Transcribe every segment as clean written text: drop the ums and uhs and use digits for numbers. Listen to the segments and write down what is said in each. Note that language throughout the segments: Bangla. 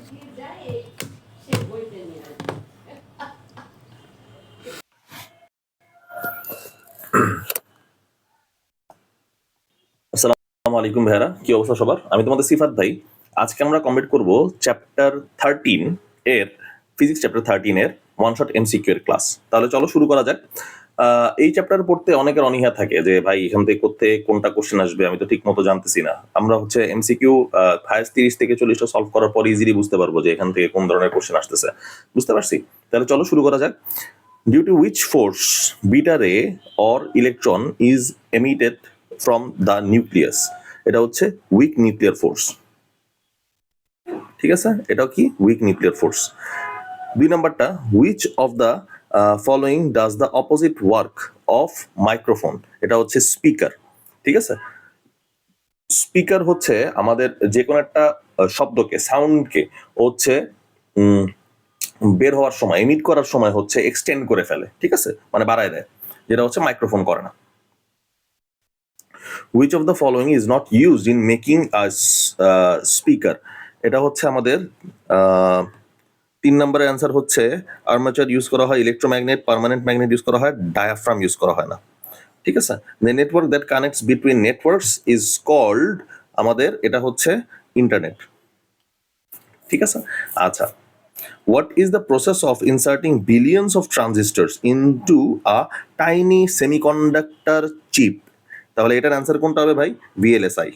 আসসালামু আলাইকুম ভাইরা, কি অবস্থা সবার? আমি তোমাদের সিফাত ভাই। আজকে আমরা কমপ্লিট করব চ্যাপ্টার 13 এর ফিজিক্স চ্যাপ্টার 13 এর ওয়ান শট এমসিকিউ এর ক্লাস। তাহলে চলো শুরু করা যাক। এই চ্যাপ্টার পড়তে অনেকের অনীহা থাকে যে ভাই এখান থেকে করতে কোনটা কোশ্চেন আসবে, আমি তো ঠিক মতো জানতেছি না। আমরা হচ্ছে এমসিকিউ হায়েস্ট 30 থেকে 40টা সলভ করার পর ইজিলি বুঝতে পারবো যে এখান থেকে কোন ধরনের কোশ্চেন আসতেছে। বুঝতে পারছি? তাহলে চলো শুরু করা যাক। Due to which force beta ray or electron is emitted from the nucleus? এটা হচ্ছে উইক নিউক্লিয়ার ফোর্স। ঠিক আছে, এটাও কি উইক নিউক্লিয়ার ফোর্স। 2 নাম্বারটা, which of the following does the opposite work of microphone? এটা হচ্ছে স্পিকার। ঠিক আছে, স্পিকার হচ্ছে আমাদের যে কোনো একটা শব্দকে, সাউন্ডকে হচ্ছে বের হওয়ার সময়, এমিট করার সময় হচ্ছে এক্সটেন্ড করে ফেলে। ঠিক আছে, মানে বাড়ায় দেয়, যেটা হচ্ছে মাইক্রোফোন করে না। Which of the following is not used in making a speaker? এটা হচ্ছে আমাদের 3 নম্বরের অ্যান্সার হচ্ছে আর্মাচার ইউজ করা হয়, ইলেকট্রোম্যাগনেট, পার্মানেন্ট ম্যাগনেট ইউজ করা হয়, ডায়াফ্রাম ইউজ করা হয় না। ঠিক আছে, the network that connects between networks is called, আমাদের এটা হচ্ছে ইন্টারনেট। ঠিক আছে, আচ্ছা, what is the process of inserting billions of transistors into a tiny semiconductor chip? তাহলে এটার অ্যান্সার কোনটা হবে ভাই? ভিএলএসআই।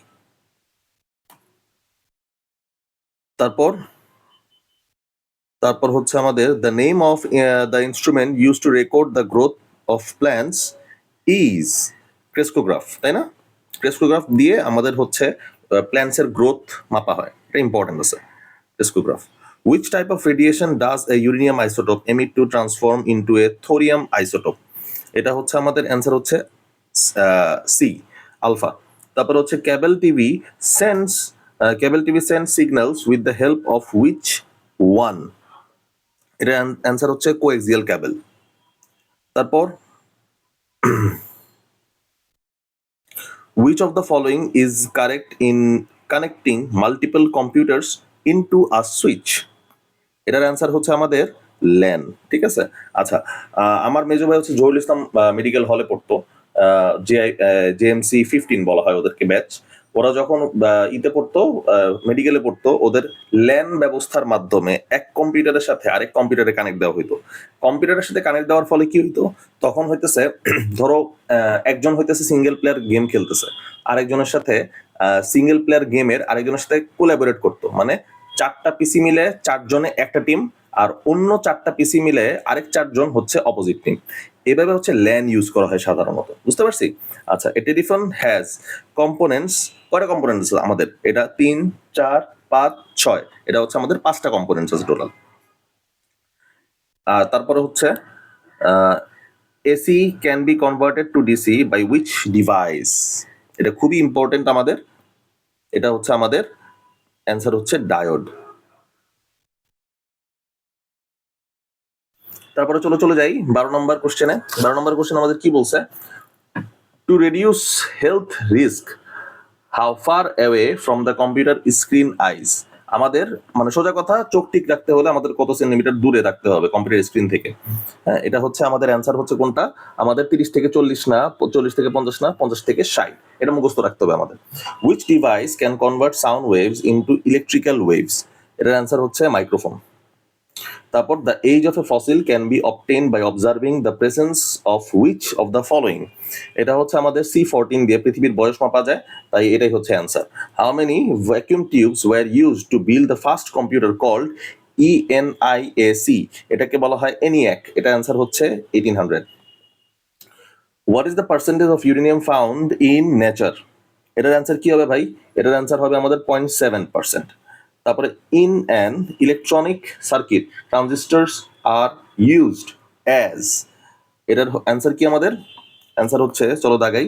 তারপর হচ্ছে আমাদের the name of the instrument use to record the growth of plants is crescograph, তাই না? ক্রেস্কোগ্রাফ দিয়ে আমাদের হচ্ছে প্ল্যান্টসের গ্রোথ মাপা হয়, এটা ইম্পর্টেন্ট আছে, crescograph. Which type of radiation does a uranium isotope emit to transform into a thorium isotope? এটা হচ্ছে আমাদের অ্যান্সার হচ্ছে সি, আলফা। তারপর হচ্ছে cable TV sends signals with the help of which one? এটা অ্যান্সার হচ্ছে কোএক্সিয়াল কেবল। তারপর which of the following is correct in connecting multiple computers into a switch? এটার অ্যান্সার হচ্ছে আমাদের ল্যান। ঠিক আছে, আচ্ছা, আমার মেজো ভাই হচ্ছে জহুরুল ইসলাম মেডিকেল হলে পড়তো, জেএমসি 15 বলা হয় ওদেরকে ব্যাচ। ওরা যখন ইতে পড়তো, মেডিকেলে পড়তো, ওদের ল্যান ব্যবস্থার মাধ্যমে এক কম্পিউটারের সাথে আরেক কম্পিউটারে কানেক্ট দেওয়া হইতো। কম্পিউটারের সাথে কানেক্ট দেওয়ার ফলে কি হইতো, তখন হইতেছে ধরো একজন হইতেছে সিঙ্গেল প্লেয়ার গেম খেলতেছে, আরেকজনের সাথে সিঙ্গেল প্লেয়ার গেমের আরেকজনের সাথে কোলাবোরেট করতো, মানে 4টা পিসি মিলে 4 জনে একটা টিম, আর অন্য 4টা পিসি মিলে আরেক 4 জন হচ্ছে অপোজিট টিম। এভাবে হচ্ছে ল্যান ইউজ করা হয় সাধারণত। বুঝতে পারছি? আচ্ছা, এ টেলিফোন হ্যাজ কম্পোনেন্টস, কয়টা কম্পোনেন্টস আছে আমাদের? এটা 3, 4, 5, 6, এটা হচ্ছে আমাদের 5টা কম্পোনেন্টস আছে টোটাল। তারপরে হচ্ছে AC can be converted to DC by which device? এটা খুবই ইম্পর্টেন্ট আমাদের, এটা হচ্ছে আমাদের অ্যান্সার হচ্ছে ডায়োড। তারপরে চলে যাই 12 নম্বর কোশ্চেনে। 12 নম্বর কোশ্চেন আমাদের কি বলছে? To reduce health risk, how far away from the computer screen eyes? আমাদের মানে সোজা কথা, চোখ ঠিক রাখতে হলে আমাদের কত সেন্টিমিটার দূরে রাখতে হবে কম্পিউটার স্ক্রিন থেকে? হ্যাঁ, এটা হচ্ছে আমাদের অ্যান্সার হচ্ছে কোনটা? আমাদের 30 থেকে 40 না, 40 থেকে 50 না, 50 থেকে 60, এটা মুখস্থ রাখতে হবে আমাদের। Which device can convert sound waves into electrical waves? এটার অ্যান্সার হচ্ছে মাইক্রোফোন। তারপর the age of a fossil can be obtain by observing the presence of which of the following? এটা হচ্ছে আমাদের C14 দিয়ে পৃথিবীর বয়স মাপা যায়, তাই এটাই হচ্ছে answer. How many vacuum tubes were used to build the first computer called ENIAC? এটাকে বলা হয় ENIAC, এটা অ্যান্সার হচ্ছে 1800। What is the percentage of uranium found in nature? এটার অ্যান্সার কি হবে ভাই? এটার অ্যান্সার হবে আমাদের 0.7%। তারপরে in an electronic circuit transistors are used as, এটার অ্যান্সার কি আমাদের? অ্যান্সার হচ্ছে, চলো দাগাই,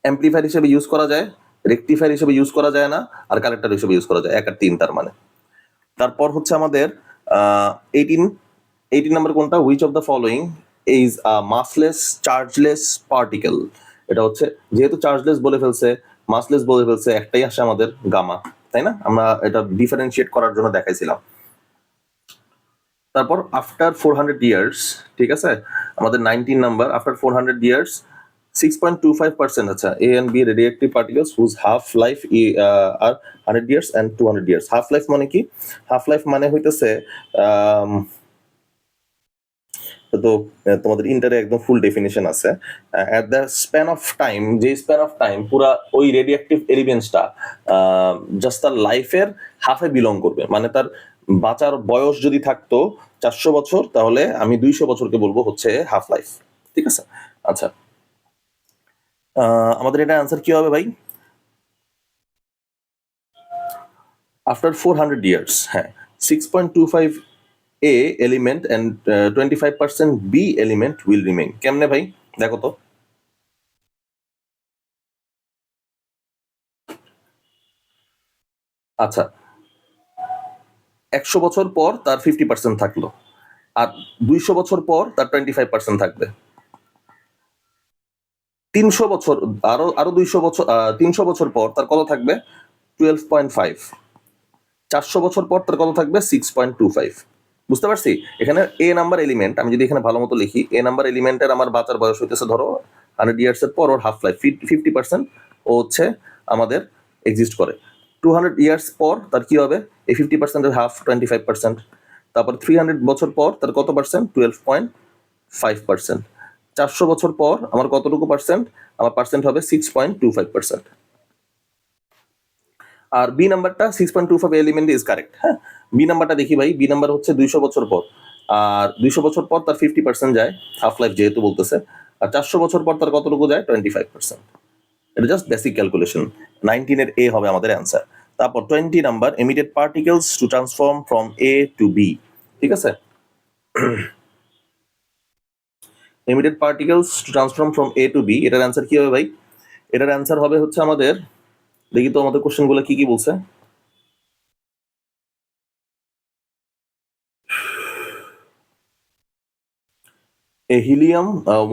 অ্যাম্পলিফায়ার হিসেবে ইউজ করা যায়, রেকটিফায়ার হিসেবে ইউজ করা যায় না, আর কালেক্টর হিসেবে ইউজ করা যায়, 1 আর 3 তার মানে। তারপর হচ্ছে আমাদের 18 নম্বর কোনটা? Which of the following is a massless chargeless particle? এটা হচ্ছে, যেহেতু চার্জলেস বলে ফেলছে, মাসলেস বলে ফেলছে, একটাই আসে আমাদের গামা। তাই না? আমরা এটা ডিফারেন্সিয়েট করার জন্য দেখাইছিলাম। তারপর আফটার 400 ইয়ার্স, ঠিক আছে, আমাদের 19 নাম্বার, আফটার 400 ইয়ার্স 6.25%, আচ্ছা, A and B radioactive particles whose half life are 100 years and 200 years. Half life মানে কি? হাফ লাইফ মানে হইতেছে তো তোমাদের ইন্টারে একদম ফুল ডেফিনিশন আছে। At the span of time, যে স্প্যান অফ টাইম পুরা ওই রেডিওঅ্যাক্টিভ এলিমেন্টসটা জাস্ট তার লাইফের হাফে বিলং করবে, মানে তার বাঁচার বয়স যদি থাকতো 400 বছর, তাহলে আমি 200 বছরকে বলবো হচ্ছে হাফ লাইফ। ঠিক আছে, আচ্ছা, আমাদের এটা অ্যান্সার কি হবে ভাই? আফটার 400 ইয়ার্স, হ্যাঁ, 6.25 A element and 25% B element will remain. কেমনে ভাই দেখো তো? আচ্ছা, 100 বছর পর তার 50% থাকলো, আর 200 বছর পর তার 25% থাকবে। 300 বছর, আরো আরো 200 বছর, 300 বছর পর তার কত থাকবে? 12.5। 400 বছর পর তার কত থাকবে? 6.25। বুঝতে পারছি? এখানে এ নাম্বার এলিমেন্ট, আমি যদি এখানে ভালো মতো লিখি, এ নাম্বার এলিমেন্টের আমার বাঁচার বয়স হইতেছে ধরো 100 ইয়ার্স এর পর ওর হাফ লাইফ 50%, ও হচ্ছে আমাদের এক্সিস্ট করে। 200 ইয়ার্স পর তার কি হবে? এই 50%-এর হাফ 25%। তারপর 300 বছর পর তার কত পার্সেন্ট? 12.5%। 400 বছর পর আমার কতটুকু পার্সেন্ট? আমার পার্সেন্ট হবে 6.25%। আর বি নাম্বারটা 6.25 এলিমেন্ট ইজ কারেক্ট। হ্যাঁ, বি নাম্বারটা দেখি ভাই, বি নাম্বার হচ্ছে 200 বছর পর, আর 200 বছর পর তার 50% যায়, হাফ লাইফ যেহেতু বলতেছে, আর 400 বছর পর তার কতটুকু যায়? 25%। এটা জাস্ট বেসিক ক্যালকুলেশন। 19 এর এ হবে আমাদের অ্যান্সার। তারপর 20 number, emitted particles to transform from A to B. ঠিক আছে, emitted particles to transform from A to B, এটার অ্যান্সার কি হবে ভাই? এটার অ্যান্সার হবে হচ্ছে আমাদের, দেখি তো আমাদের কোশ্চেনগুলো কি কি বলছে। A helium,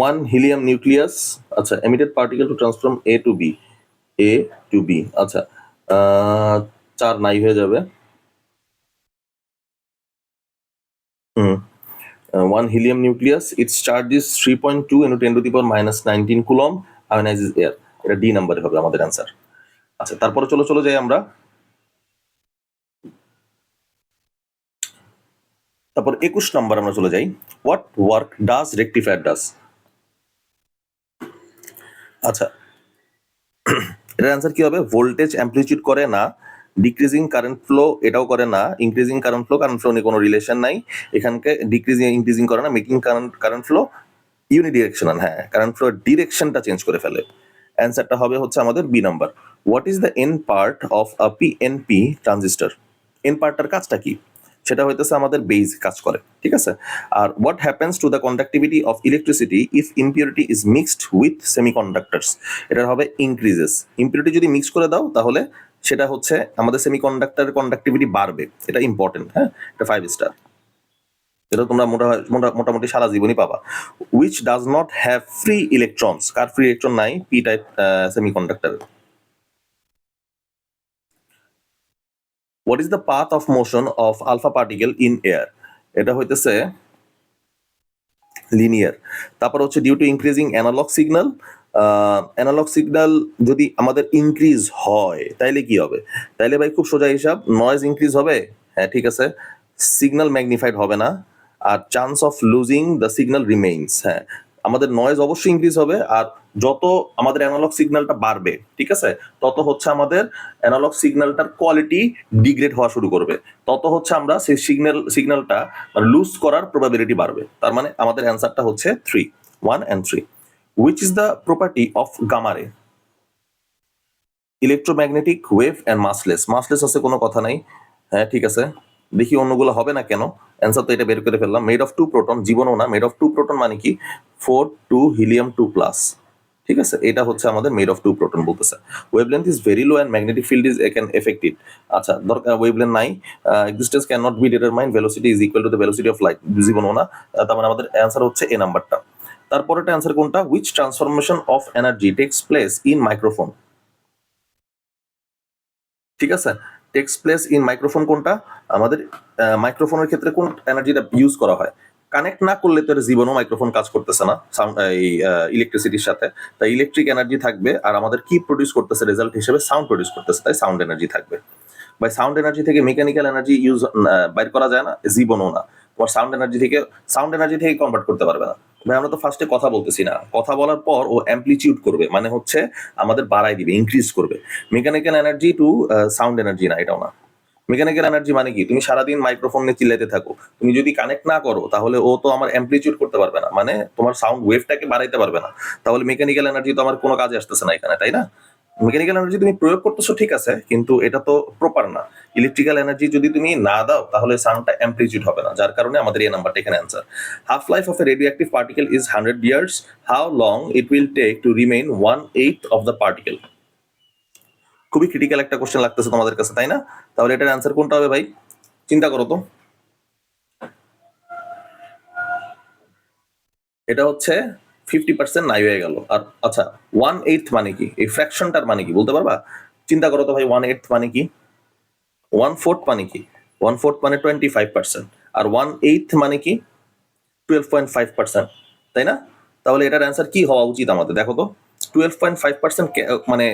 one helium nucleus, আচ্ছা, emitted particle to transform A to B, A to B, আচ্ছা, 4 নাই হয়ে যাবে। One helium nucleus, its charge is 3.2 into 10 to the power minus 19 coulomb, ionizes air. এটা ডি নাম্বারে হবে আমাদের অ্যান্সার। আচ্ছা, তারপরে চলো যাই আমরা। তারপর 21 নাম্বার আমরা চলে যাই। What work does rectifier does? আচ্ছা, এটার অ্যান্সার কি হবে? ভোল্টেজ অ্যাম্পলিটিউড করে না, ডিক্রিজিং কারেন্ট ফ্লো এটাও করে না, ইনক্রিজিং কারেন্ট ফ্লো নিয়ে কোনো রিলেশন নাই, এখানকে ডিক্রিজিং ইনক্রিজিং করে না, মেকিং কারেন্ট ফ্লো ইউনিডিরেকশনাল, হ্যাঁ, কারেন্ট ফ্লো ডিরেকশনটা চেঞ্জ করে ফেলে। অ্যান্সারটা হবে হচ্ছে আমাদের B number. What is the N part of a PNP transistor? N পার্টটার কাজটা কি? সেটা হইতেছে আমাদের বেজ কাজ করে। ঠিক আছে, আর what happens to the conductivity of electricity if impurity is mixed with semiconductors? এটা হবে ইনক্রিজেস। ইম্পিউরিটি যদি মিক্স করে দাও তাহলে সেটা হচ্ছে আমাদের সেমিকন্ডাক্টরের কন্ডাক্টিভিটি বাড়বে। এটা ইম্পর্টেন্ট, হ্যাঁ, এটা 5 স্টার। এটা তোমরা মোটামুটি সারা জীবনই পাবা। Which does not have free electrons? কার ফ্রি ইলেকট্রন নাই? P type semiconductor. What is the path of motion of alpha particle in air? এটা হইতেছে লিনিয়ার। তারপর হচ্ছে due to increasing analog signal. Analog signal যদি আমাদের ইনক্রিজ হয় তাইলে কি হবে? তাইলে ভাই খুব সোজা হিসাব, নয়েজ ইনক্রিজ হবে, হ্যাঁ ঠিক আছে, সিগন্যাল ম্যাগনিফাইড হবে না, আর chance of losing the signal remains. হ্যাঁ, আমাদের নয়েজ অবশ্যই ইনক্রিজ হবে, আর যত আমাদের অ্যানালগ সিগন্যালটা বাড়বে, ঠিক আছে, তত হচ্ছে আমাদের অ্যানালগ সিগন্যালটার কোয়ালিটি ডিগ্রেড হওয়া শুরু করবে, তত হচ্ছে আমরা সেই সিগন্যালটা লুজ করার প্রবাবিলিটি বাড়বে। তার মানে আমাদের অ্যান্সারটা হচ্ছে 3, 1 and 3। Which is the property of gamma ray? Electromagnetic wave and massless. Massless আছে, কোনো কথা নাই, হ্যাঁ ঠিক আছে, দেখি অন্যগুলো হবে না কেন। অ্যান্সার তো এটা বের করে ফেললাম। মেড অফ 2 প্রোটন, জীবনও না, মেড অফ 2 প্রোটন মানে কি? 4 2 হিলিয়াম 2 প্লাস। ঠিক আছে, এটা হচ্ছে আমাদের মেড অফ 2 প্রোটন বলতেছে। Wavelength is very low and magnetic field is can affected. আচ্ছা, দরকার ওয়েভলেন্থ নাই, existence can not be determined, velocity is equal to the velocity of light, জীবনও না। তার মানে আমাদের অ্যান্সার হচ্ছে এ নাম্বারটা। তারপরেটা অ্যান্সার কোনটা? Which transformation of energy tax place in microphone? ঠিক আছে, টেক্স প্লেস ইন মাইক্রোফোন কোনটা? আমাদের মাইক্রোফোনের ক্ষেত্রে কোন এনার্জিটা ইউজ করা হয়? কানেক্ট না করলে তো জীবনও মাইক্রোফোন কাজ করতেছে না এই ইলেকট্রিসিটির সাথে, তাই ইলেকট্রিক এনার্জি থাকবে। আর আমাদের কি প্রডিউস করতেছে রেজাল্ট হিসেবে? সাউন্ড প্রডিউস করতেছে, তাই সাউন্ড এনার্জি থাকবে। বাই সাউন্ড এনার্জি থেকে মেকানিক্যাল এনার্জি ইউজ বাইর করা যায় না, জীবনও না। তোমার সাউন্ড এনার্জি থেকে কনভার্ট করতে পারবে না। ভাই আমরা তো ফার্স্টে কথা বলতেছি না, কথা বলার পর ও অ্যাম্পলিটিউড করবে, মানে হচ্ছে আমাদের বাড়াই দিবে, ইনক্রিজ করবে। Mechanical energy to sound energy না, এটাও না। মেকানিক্যাল এনার্জি মানে কি? তুমি সারাদিন মাইক্রোফোন নিয়ে চিল্লাইতে থাকো, তুমি যদি কানেক্ট না করো তাহলে ও তো আমার অ্যাম্পলিটিউড করতে পারবে না, মানে তোমার সাউন্ড ওয়েভটাকে বাড়াইতে পারবে না। তাহলে মেকানিক্যাল এনার্জি তো আমার কোনো কাজে আসতেছে না এখানে, তাই না? মেকানিক্যাল এনার্জি তুমি প্রয়োগ করতেছো ঠিক আছে, কিন্তু এটা তো প্রপার না। ইলেকট্রিক্যাল এনার্জি যদি তুমি না দাও তাহলে সাউন্ডটা অ্যাম্পলিটিউড হবে না, যার কারণে আমাদের এই নাম্বারটা এখানে answer. Half life of a radioactive particle is 100 years. How long it will take to remain 1/8 of the particle? খুবই ক্রিটিক্যাল একটা কোশ্চেন লাগতেছে তোমাদের কাছে, তাই না? তাহলে এটার অ্যান্সার কোনটা হবে ভাই? চিন্তা করো তো। এটা হচ্ছে 50% নাই হয়ে গেল। আর আচ্ছা 1/8 মানে কি? এই ফ্র্যাকশনটার মানে কি বলতে পারবা? চিন্তা করো তো ভাই, 1/8 মানে কি? 1/4 মানে কি? 1/4 মানে 25%, আর 1/8 মানে কি? 12.5%, তাই না? তাহলে এটার অ্যান্সার কি হওয়া উচিত আমাদের? দেখো তো, 12.5% মানে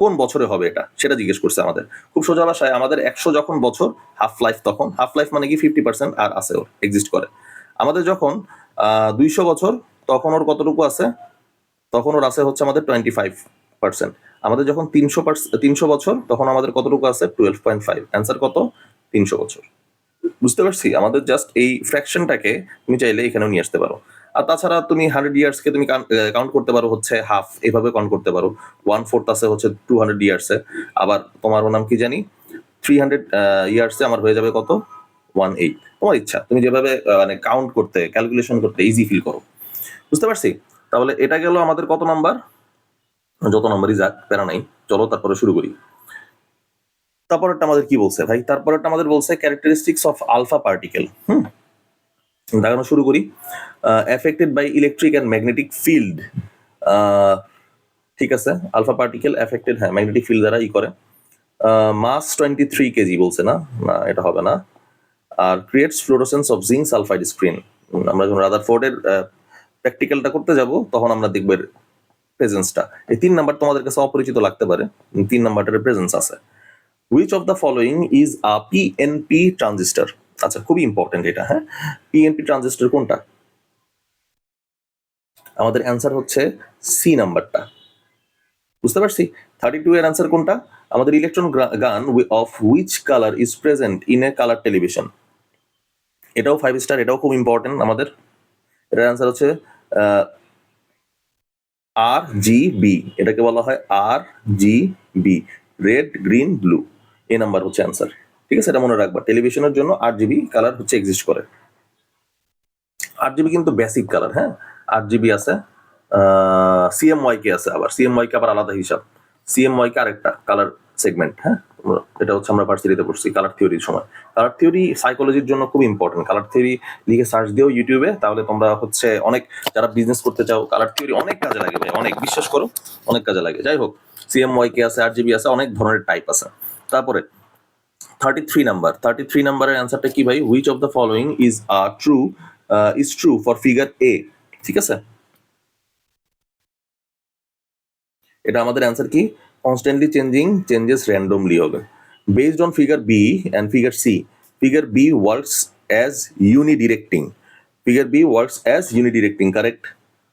কোন বছরে হবে এটা, সেটা জিজ্ঞেস করছে আমাদের। খুব সোজা ভাষায়, আমাদের 100 যখন বছর হাফ লাইফ, তখন হাফ লাইফ মানে কি 50% আর আছে, ওর এক্সিস্ট করে। আমাদের যখন 200 বছর, তখন ওর কতটুকু আছে? তখন ওর আছে হচ্ছে আমাদের 25%। আমাদের যখন 300 বছর, তখন আমাদের কতটুকু আছে? 12.5। অ্যান্সার কত? 300 বছর। বুঝতে পারছি? আমাদের জাস্ট এই ফ্র্যাকশনটাকে তুমি চাইলে এখানেও নিয়ে আসতে পারো। আর তাছাড়া তুমি 100 ইয়ার্সকে তুমি কাউন্ট করতে পারো হচ্ছে হাফ, এভাবে কাউন্ট করতে পারো। 1/4 আছে হচ্ছে 200 ইয়ার্সে। আবার তোমার নাম কি জানি, 300 ইয়ার্সে আমার হয়ে যাবে কত? 1/8। তোমার ইচ্ছা, তুমি যেভাবে মানে কাউন্ট করতে, ক্যালকুলেশন করতে ইজি ফিল করো। বুঝতে পারছি? তাহলে এটা গেল আমাদের কত নাম্বার? যত নাম্বারই যাক, প্যারা নাই। চলো তারপরে শুরু করি। তারপরটা আমাদের কি বলছে ভাই? তারপরটা আমাদের বলছে ক্যারেক্টারিস্টিক্স অফ আলফা পার্টিকেল। দেখানো শুরু করি। Affected by electric and magnetic field. ঠিক আছে, আলফা পার্টিকেল এফেক্টেড, হ্যাঁ, ম্যাগনেটিক ফিল্ড দ্বারা ই করে। মাস 23 কেজি বলছে না, না এটা হবে না। আর creates fluorescence of zinc sulphide screen. আমরা যখন রাদারফোর্ডের প্র্যাকটিক্যালটা করতে যাব তখন আমরা দেখব প্রেজেন্সটা। এই 3 নাম্বার তোমাদের কাছে অপরিচিত লাগতে পারে, 3 নাম্বারটার প্রেজেন্স আছে। Which of the following is a PNP transistor? আচ্ছা, খুবই ইম্পর্টেন্ট এটা, হ্যাঁ। PNP ট্রানজিস্টর কোনটা? আমাদের অ্যান্সার হচ্ছে সি নাম্বারটা। বুঝতে পারছি? 32 এর অ্যান্সার কোনটা? আমাদের ইলেকট্রন গান of which colour is present in a colour television. এটাও 5 স্টার, এটাও খুব ইম্পর্টেন্ট আমাদের। এটার অ্যান্সার হচ্ছে RGB। এটাকে বলা হয় RGB, রেড গ্রিন ব্লু। এই নাম্বার হচ্ছে অ্যান্সার। ঠিক আছে, এটা মনে রাখবা, টেলিভিশনের জন্য RGB কালার হচ্ছে এক্সিস্ট করে। RGB কিন্তু বেসিক কালার, হ্যাঁ। RGB আছে, CMYK আছে, আবার CMYK আবার আলাদা হিসাব। CMYK আরেকটা কালার সেগমেন্ট, হ্যাঁ। এটা হচ্ছে আমরা ভার্সিটিতে পড়ছি কালার থিওরির সময়। কালার থিওরি সাইকোলজির জন্য খুব ইম্পর্টেন্ট। কালার থিওরি লিখে সার্চ দিও ইউটিউবে, তাহলে তোমরা হচ্ছে অনেক, যারা বিজনেস করতে চাও, কালার থিওরি অনেক কাজে লাগে ভাই, অনেক, বিশ্বাস করো অনেক কাজে লাগে। যাই হোক, CMYK আছে, RGB আছে, অনেক ধরনের টাইপ আছে। তারপরে 33 নাম্বারের অ্যান্সারটা কি ভাই? Which of the following is true for figure A. ঠিক আছে, এটা আমাদের অ্যান্সার কি? কনস্ট্যান্টলি চেঞ্জেস র্যান্ডমলি হবে। Based on figure B and figure C, figure B works as unidirecting. Correct,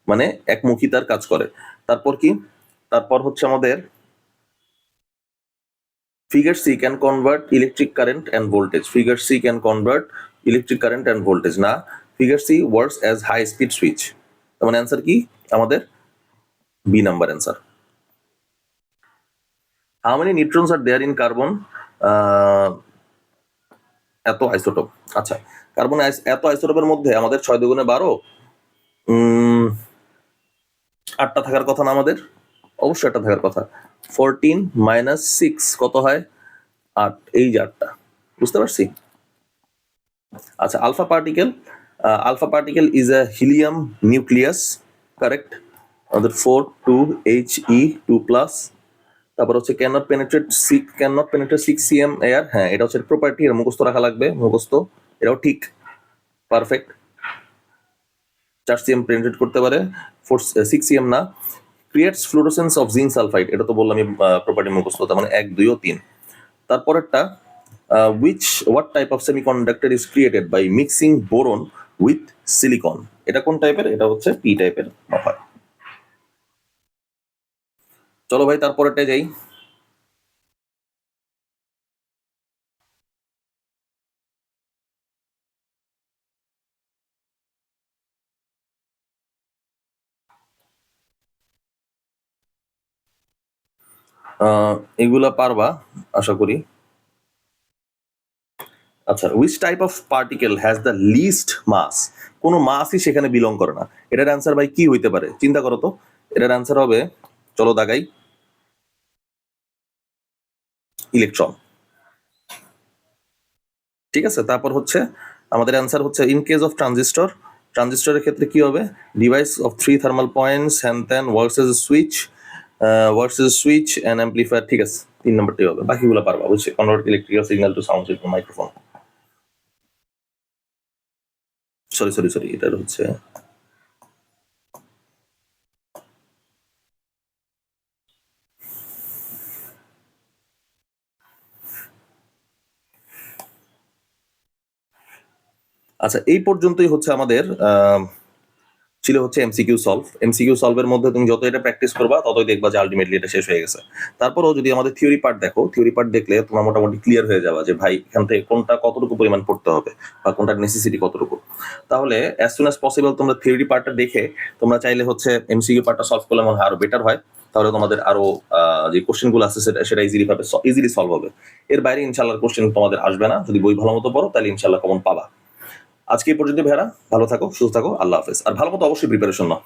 মানে একমুখিতার কাজ করে। তারপর কি? তারপর হচ্ছে আমাদের figure C can convert electric current and voltage. না, figure C works as high speed switch. তার মানে অ্যান্সার কি আমাদের? B number answer. How many neutrons are there in carbon? এত আইসোটোপ। আচ্ছা, কার্বন এত আইসোটোপের মধ্যে আমাদের 6 দুগুণে 12, 8টা থাকার কথা না আমাদের? অবশ্যই 8টা থাকার কথা। 14 - 6 কত হয়? 8। এই যে 8টা, বুঝতে পারছি? আচ্ছা, alpha particle is a helium nucleus, correct. আমাদের 4 2 He 2+, তারপর হচ্ছে cannot penetrate 6 cm air, হ্যাঁ এটা হচ্ছে প্রপার্টি, এর মুখস্থ রাখা লাগবে, মুখস্থ, এটাও ঠিক, পারফেক্ট। 4 cm পেনিট্রেট করতে পারে, 6 cm না। Creates fluorescence of zinc sulphide, এটা তো বললাম প্রপার্টি মুখস্থ, তার মানে 1, 2 ও 3। তারপরেরটা what type of semiconductor is created by mixing boron with silicon, এটা কোন টাইপের? এটা হচ্ছে পি টাইপের হয়। চলো ভাই তারপরেরটা যাই। এগুলা পারবা আশা করি। আচ্ছা, which type of particle has the least mass? কোনো মাসই সেখানে বিলং করে না। এটার অ্যান্সার ভাই কি হইতে পারে? চিন্তা করো তো। এটার অ্যান্সার হবে, চলো দাগাই, ইলেকট্রন। ঠিক আছে, তারপর হচ্ছে আমাদের অ্যান্সার হচ্ছে ইন কেস অফ ট্রানজিস্টর, ট্রানজিস্টরের ক্ষেত্রে কি হবে? Device of 3 thermal points and then works as switch and amplifier. ঠিক আছে, 3 নম্বরটাই হবে, বাকিগুলো পারবা বুঝছি। Convert electrical signal to sound signal microphone. Sorry এটার হচ্ছে আচ্ছা, এই পর্যন্তই হচ্ছে আমাদের ছিল হচ্ছে এমসিকিউ সলভের মধ্যে তুমি যত এটা প্র্যাকটিস করবা ততই দেখবা যে আলটিমেটলি এটা শেষ হয়ে গেছে। তারপরও যদি আমাদের থিওরি পার্ট দেখো, থিওরি পার্ট দেখলে তোমার মোটামুটি ক্লিয়ার হয়ে যাবে যে ভাই এখান থেকে কোনটা কতটুকু পরিমাণ পড়তে হবে বা কোনটার নেসেসিটি কতটুকু। তাহলে অ্যাজ সুন অ্যাজ পসিবল তোমরা থিওরি পার্টটা দেখে তোমরা চাইলে হচ্ছে এমসিকিউ পার্টটা সলভ করলে মনে হয় আরো বেটার হয়। তাহলে তোমাদের আরো যে কোশ্চেনগুলো আছে সেটা ইজিলি সলভ হবে। এর বাইরে ইনশাল্লাহ কোশ্চেন তোমাদের আসবে না। যদি বই ভালো মতো পড়ো তাহলে ইনশাল্লাহ কমন পাবা। আজকে এই পর্যন্ত ভাইরা, ভালো থাকো, সুস্থ থাকো, আল্লাহ হাফেজ। আর ভালো মতো অবশ্যই প্রিপারেশন নাও।